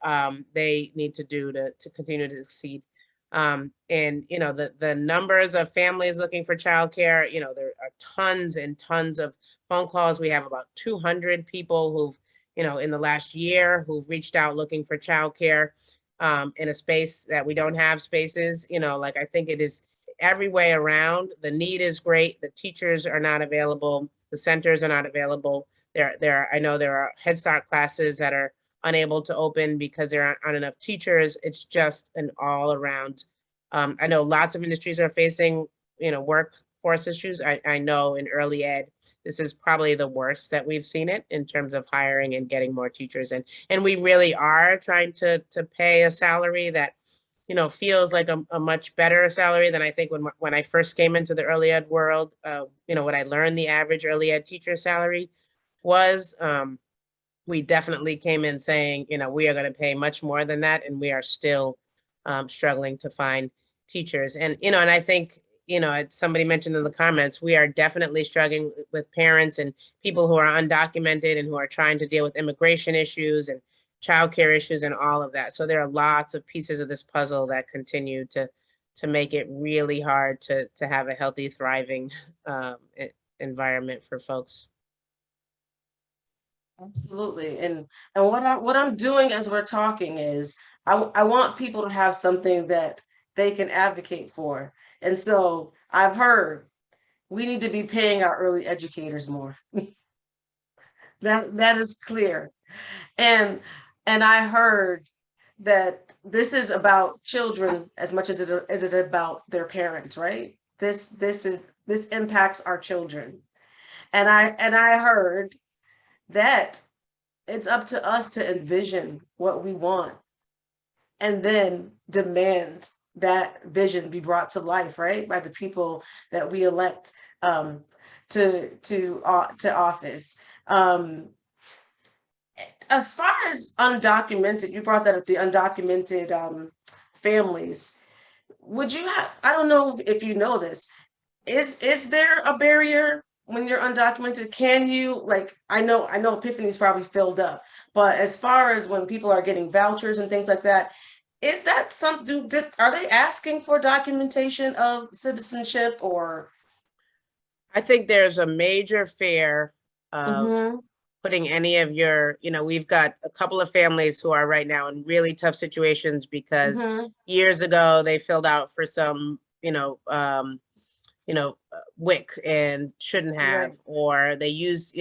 they need to do to continue to succeed. And, the numbers of families looking for childcare, there are tons and tons of phone calls. We have about 200 people who've, in the last year who've reached out looking for childcare in a space that we don't have spaces, I think it is every way around. The need is great. The teachers are not available. The centers are not available. I know there are Head Start classes that are unable to open because there aren't enough teachers. It's just an all around. I know lots of industries are facing, workforce issues. I know in early ed, this is probably the worst that we've seen it in terms of hiring and getting more teachers. And we really are trying to pay a salary that, feels like a much better salary than I think when I first came into the early ed world. What I learned the average early ed teacher salary was, we definitely came in saying, we are going to pay much more than that. And we are still struggling to find teachers. And, and I think, somebody mentioned in the comments, we are definitely struggling with parents and people who are undocumented and who are trying to deal with immigration issues and childcare issues and all of that. So there are lots of pieces of this puzzle that continue to make it really hard to have a healthy, thriving environment for folks. Absolutely. And what I'm doing as we're talking is I want people to have something that they can advocate for. And so I've heard we need to be paying our early educators more. That is clear. And I heard that this is about children as much as it is about their parents, right? This impacts our children. And I heard that it's up to us to envision what we want and then demand that vision be brought to life, right, by the people that we elect to office. As far as undocumented, you brought that up, the undocumented families. Would you have, I don't know if you know this, is there a barrier when you're undocumented? Can you, like, I know Epiphany's probably filled up, but as far as when people are getting vouchers and things like that, is that something, are they asking for documentation of citizenship or? I think there's a major fear of Mhm. putting any of your, we've got a couple of families who are right now in really tough situations because Mhm. years ago they filled out for some, WIC and shouldn't have, Right. or they use,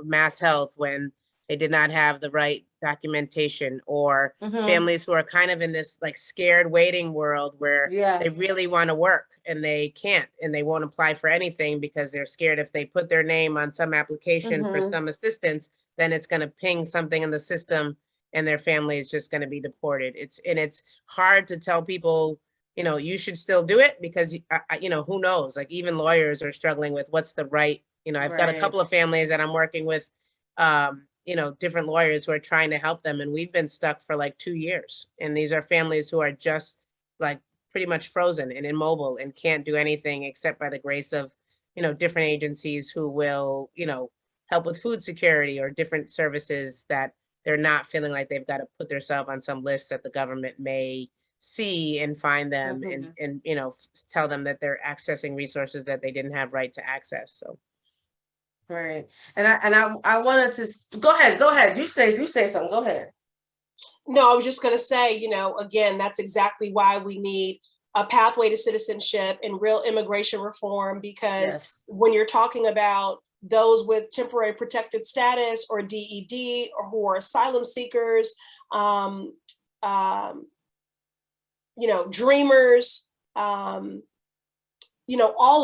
Mass Health when they did not have the right documentation, or Mhm. families who are kind of in this like scared waiting world where Yeah. they really want to work and they can't, and they won't apply for anything because they're scared if they put their name on some application for Mhm. some assistance, then it's going to ping something in the system and their family is just going to be deported. It's hard to tell people, you should still do it because, who knows? Like even lawyers are struggling with what's the right, I've got a Right. couple of families that I'm working with, different lawyers who are trying to help them. And we've been stuck for like 2 years. And these are families who are just like pretty much frozen and immobile and can't do anything except by the grace of, different agencies who will, help with food security or different services that they're not feeling like they've got to put themselves on some list that the government may see and find them Mhm. and tell them that they're accessing resources that they didn't have right to access. So Right. And I wanted to go ahead. You say something. Go ahead. No, I was just going to say, again, that's exactly why we need a pathway to citizenship and real immigration reform, because Yes. when you're talking about those with temporary protected status or DED or who are asylum seekers, dreamers, all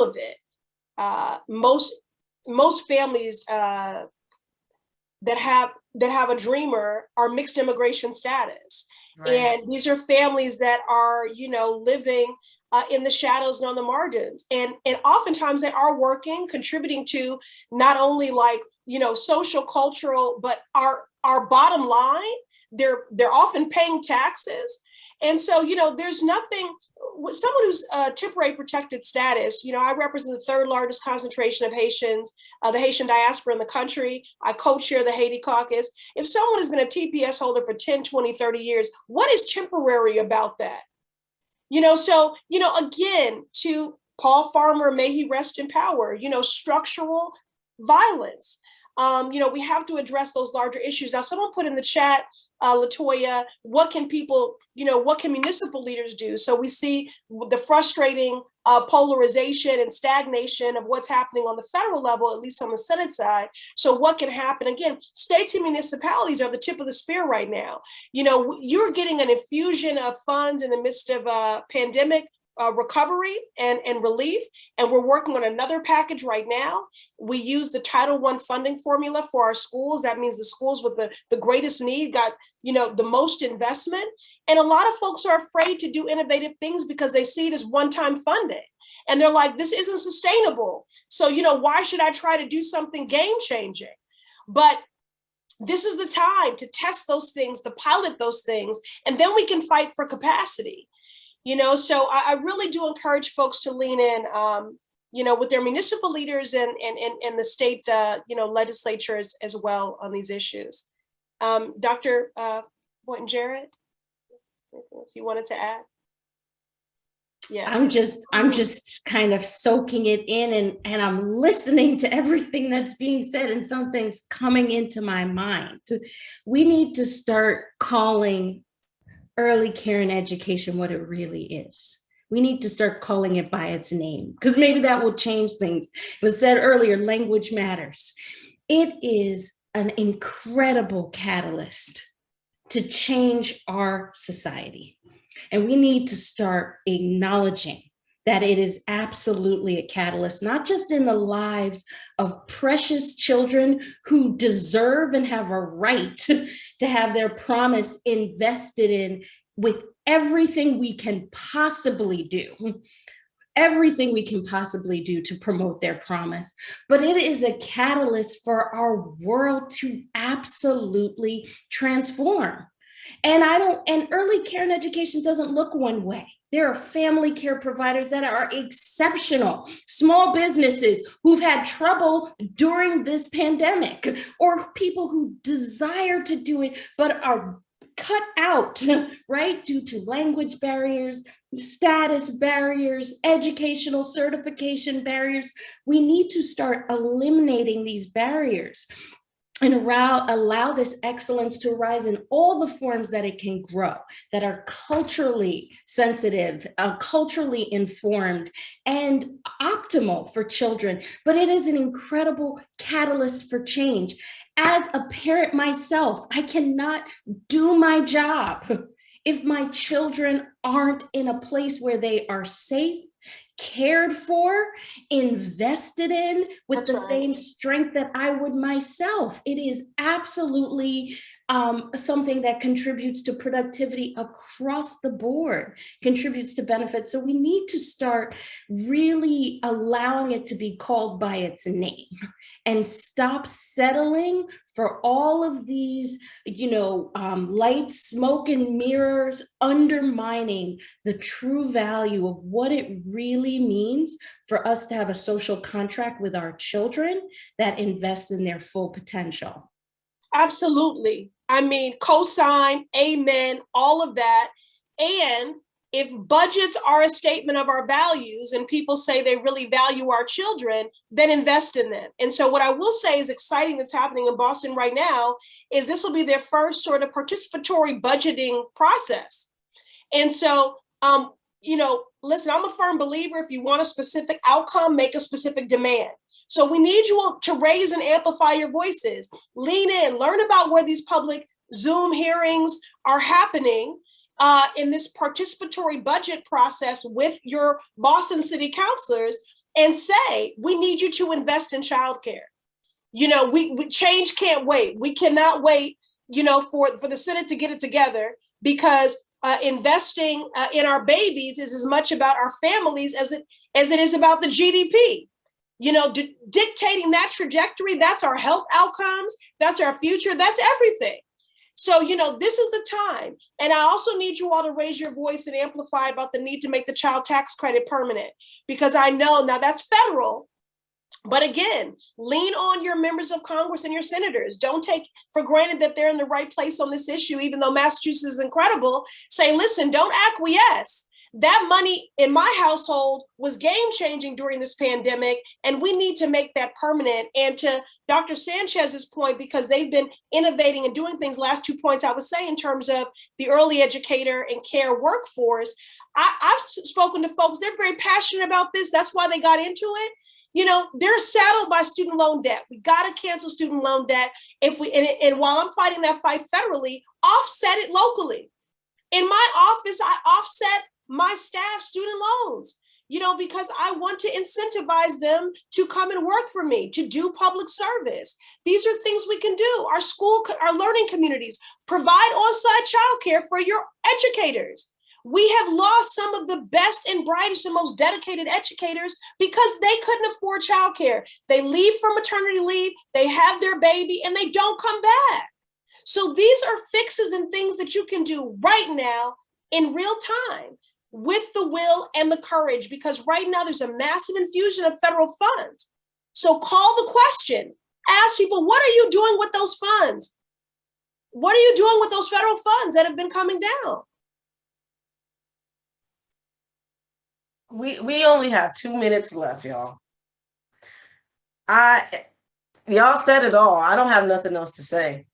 of it. Most families that have a dreamer are mixed immigration status. Right. And these are families that are, living in the shadows and on the margins. And oftentimes they are working, contributing to not only like, social, cultural, but our bottom line. They're often paying taxes. And so, there's nothing, someone who's temporary protected status, I represent the third largest concentration of Haitians, the Haitian diaspora in the country. I co-chair the Haiti caucus. If someone has been a TPS holder for 10, 20, 30 years, what is temporary about that? So, again, to Paul Farmer, may he rest in power, structural violence. We have to address those larger issues. Now, someone put in the chat, Latoya, what can municipal leaders do? So we see the frustrating polarization and stagnation of what's happening on the federal level, at least on the Senate side. So what can happen? Again, states and municipalities are the tip of the spear right now. You're getting an infusion of funds in the midst of a pandemic recovery and relief. And we're working on another package right now. We use the Title I funding formula for our schools. That means the schools with the greatest need got, the most investment. And a lot of folks are afraid to do innovative things because they see it as one-time funding. And they're like, this isn't sustainable. So, why should I try to do something game-changing? But this is the time to test those things, to pilot those things, and then we can fight for capacity. So I really do encourage folks to lean in, with their municipal leaders and the state, legislatures as well on these issues. Dr. Boynton Jarrett, anything else you wanted to add? Yeah. I'm just kind of soaking it in and I'm listening to everything that's being said, and something's coming into my mind. We need to start calling early care and education what it really is. We need to start calling it by its name, because maybe that will change things. It was said earlier, language matters. It is an incredible catalyst to change our society. And we need to start acknowledging that it is absolutely a catalyst, not just in the lives of precious children who deserve and have a right to have their promise invested in with everything we can possibly do. Everything we can possibly do to promote their promise, but it is a catalyst for our world to absolutely transform. And early care and education doesn't look one way. There are family care providers that are exceptional, small businesses who've had trouble during this pandemic, or people who desire to do it, but are cut out, right? Due to language barriers, status barriers, educational certification barriers. We need to start eliminating these barriers and allow this excellence to rise in all the forms that it can grow, that are culturally sensitive, culturally informed, and optimal for children. But it is an incredible catalyst for change. As a parent myself, I cannot do my job if my children aren't in a place where they are safe, cared for, invested in with the same strength that I would myself. It is absolutely something that contributes to productivity across the board, contributes to benefits. So we need to start really allowing it to be called by its name and stop settling for all of these, lights, smoke, and mirrors undermining the true value of what it really means for us to have a social contract with our children that invests in their full potential. Absolutely. I mean, cosign, amen, all of that. And if budgets are a statement of our values and people say they really value our children, then invest in them. And so what I will say is exciting that's happening in Boston right now is this will be their first sort of participatory budgeting process. And so, listen, I'm a firm believer, if you want a specific outcome, make a specific demand. So we need you all to raise and amplify your voices, lean in, learn about where these public Zoom hearings are happening in this participatory budget process with your Boston City councilors, and say, we need you to invest in childcare. We change can't wait. We cannot wait, for the Senate to get it together, because investing in our babies is as much about our families as it is about the GDP. Dictating that trajectory, that's our health outcomes, that's our future, that's everything. So, this is the time. And I also need you all to raise your voice and amplify about the need to make the child tax credit permanent, because I know now that's federal. But again, lean on your members of Congress and your senators. Don't take for granted that they're in the right place on this issue, even though Massachusetts is incredible. Say, listen, don't acquiesce. That money in my household was game changing during this pandemic, and we need to make that permanent. And to Dr. Sanchez's point, because they've been innovating and doing things, last 2 points I would say in terms of the early educator and care workforce, I've spoken to folks, they're very passionate about this. That's why they got into it. They're saddled by student loan debt. We got to cancel student loan debt. And while I'm fighting that fight federally, offset it locally. In my office, I offset my staff student loans, because I want to incentivize them to come and work for me, to do public service. These are things we can do. Our learning communities provide on-site childcare for your educators. We have lost some of the best and brightest and most dedicated educators because they couldn't afford childcare. They leave for maternity leave, they have their baby, and they don't come back. So these are fixes and things that you can do right now in real time, with the will and the courage, because right now there's a massive infusion of federal funds. So call the question, ask people, what are you doing with those funds? What are you doing with those federal funds that have been coming down? We only have 2 minutes left, y'all. Y'all said it all. I don't have nothing else to say.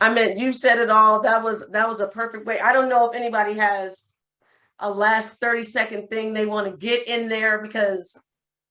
I mean, you said it all. That was a perfect way. I don't know if anybody has a last 30-second thing they want to get in there, because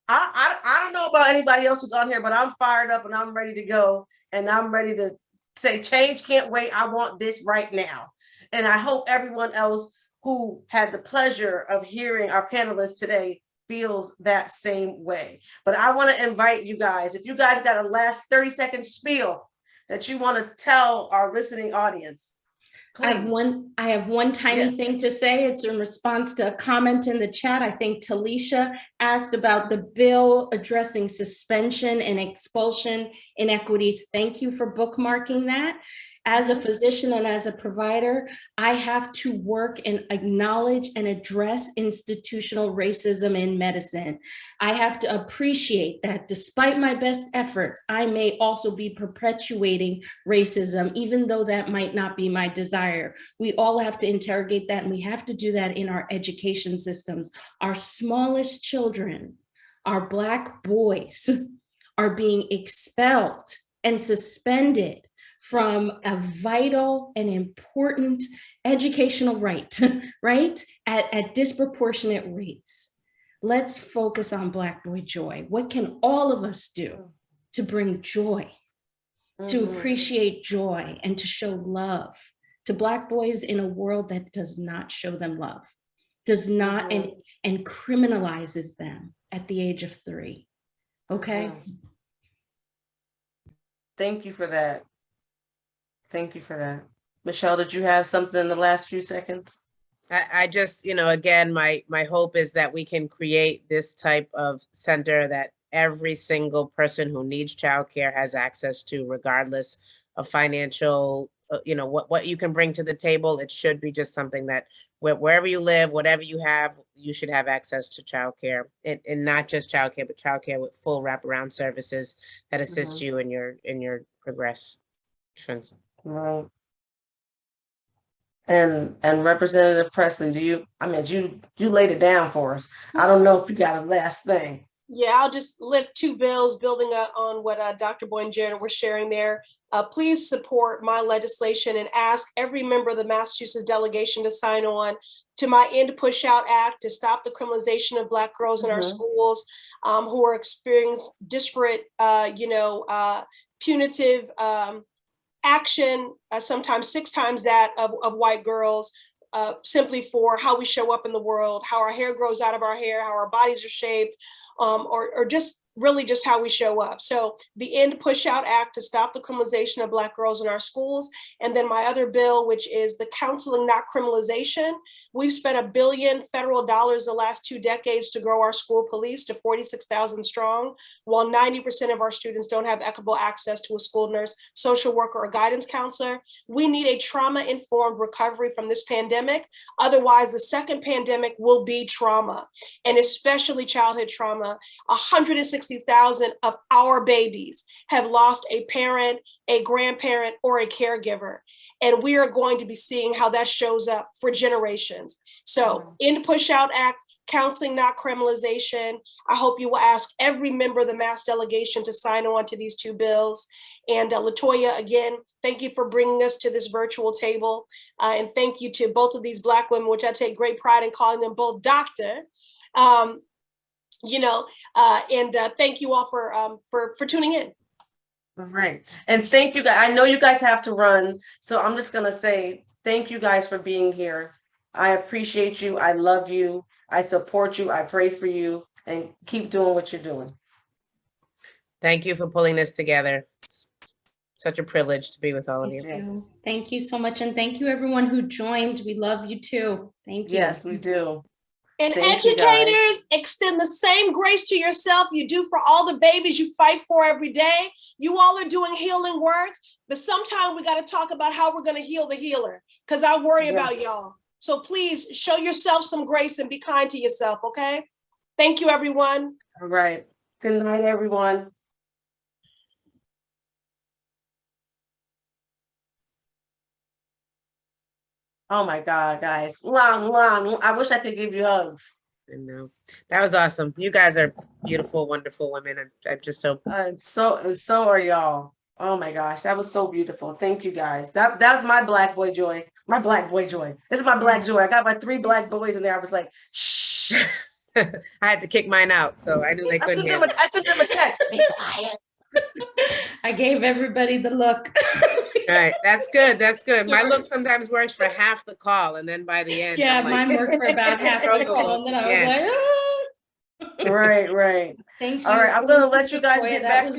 I don't know about anybody else who's on here, but I'm fired up and I'm ready to go, and I'm ready to say change can't wait. I want this right now. And I hope everyone else who had the pleasure of hearing our panelists today feels that same way. But I want to invite you guys, if you guys got a last 30-second spiel that you want to tell our listening audience, please. I have one tiny Yes. thing to say. It's in response to a comment in the chat. I think Talisha asked about the bill addressing suspension and expulsion inequities. Thank you for bookmarking that. As a physician and as a provider, I have to work and acknowledge and address institutional racism in medicine. I have to appreciate that despite my best efforts, I may also be perpetuating racism, even though that might not be my desire. We all have to interrogate that, and we have to do that in our education systems. Our smallest children, our Black boys, are being expelled and suspended from a vital and important educational right, right? At disproportionate rates. Let's focus on Black boy joy. What can all of us do to bring joy, to appreciate joy, and to show love to Black boys in a world that does not show them love, does not, and criminalizes them at the age of 3, okay? Thank you for that. Thank you for that. Michelle, did you have something in the last few seconds? I just, again, my hope is that we can create this type of center that every single person who needs childcare has access to, regardless of financial, what you can bring to the table. It should be just something that wherever you live, whatever you have, you should have access to childcare, and not just childcare, but childcare with full wraparound services that assist you in your progression. Right. And Representative Presley, you laid it down for us. I don't know if you got a last thing. Yeah, I'll just lift 2 bills building on what Dr. Boynton and Jarrett were sharing there. Please support my legislation and ask every member of the Massachusetts delegation to sign on to my End Push Out Act to stop the criminalization of Black girls in our schools who are experiencing disparate, punitive action, sometimes 6 times that of white girls, simply for how we show up in the world, how our hair grows out of our hair, how our bodies are shaped, or just really just how we show up. So the End Push Out Act to stop the criminalization of Black girls in our schools. And then my other bill, which is the counseling, not criminalization. We've spent $1 billion federal dollars the last 2 decades to grow our school police to 46,000 strong, while 90% of our students don't have equitable access to a school nurse, social worker, or guidance counselor. We need a trauma-informed recovery from this pandemic. Otherwise, the second pandemic will be trauma, and especially childhood trauma. 160,000 of our babies have lost a parent, a grandparent, or a caregiver. And we are going to be seeing how that shows up for generations. So End Push Out Act, counseling, not criminalization. I hope you will ask every member of the Mass delegation to sign on to these 2 bills. And Latoya, again, thank you for bringing us to this virtual table. And thank you to both of these Black women, which I take great pride in calling them both doctor. Thank you all for tuning in. Right. And thank you guys. I know you guys have to run, so I'm just going to say thank you guys for being here. I appreciate you. I love you. I support you. I pray for you, and keep doing what you're doing. Thank you for pulling this together. It's such a privilege to be with all of you. Yes. Thank you so much. And thank you everyone who joined. We love you too. Thank you. Yes, we do. And Thank you, educators, extend the same grace to yourself you do for all the babies you fight for every day. You all are doing healing work, but sometimes we got to talk about how we're going to heal the healer, because I worry about y'all. So please show yourself some grace and be kind to yourself, okay? Thank you, everyone. All right. Good night, everyone. Oh my God, guys. I wish I could give you hugs. I know. That was awesome. You guys are beautiful, wonderful women. I'm just so. And so are y'all. Oh my gosh, that was so beautiful. Thank you guys. That's my Black boy joy. My Black boy joy. This is my Black joy. I got my 3 Black boys in there. I was like, shh. I had to kick mine out, so I knew they couldn't hear. I sent them a text. Be quiet. I gave everybody the look. Right, that's good, that's good. My Sure. look sometimes works for half the call, and then by the end, Yeah, I'm like, mine worked for about half the Struggle call, and then I was again. like, ah. Right, right. Thank you. All right, I'm gonna Thank let you guys Latoya. get That back was to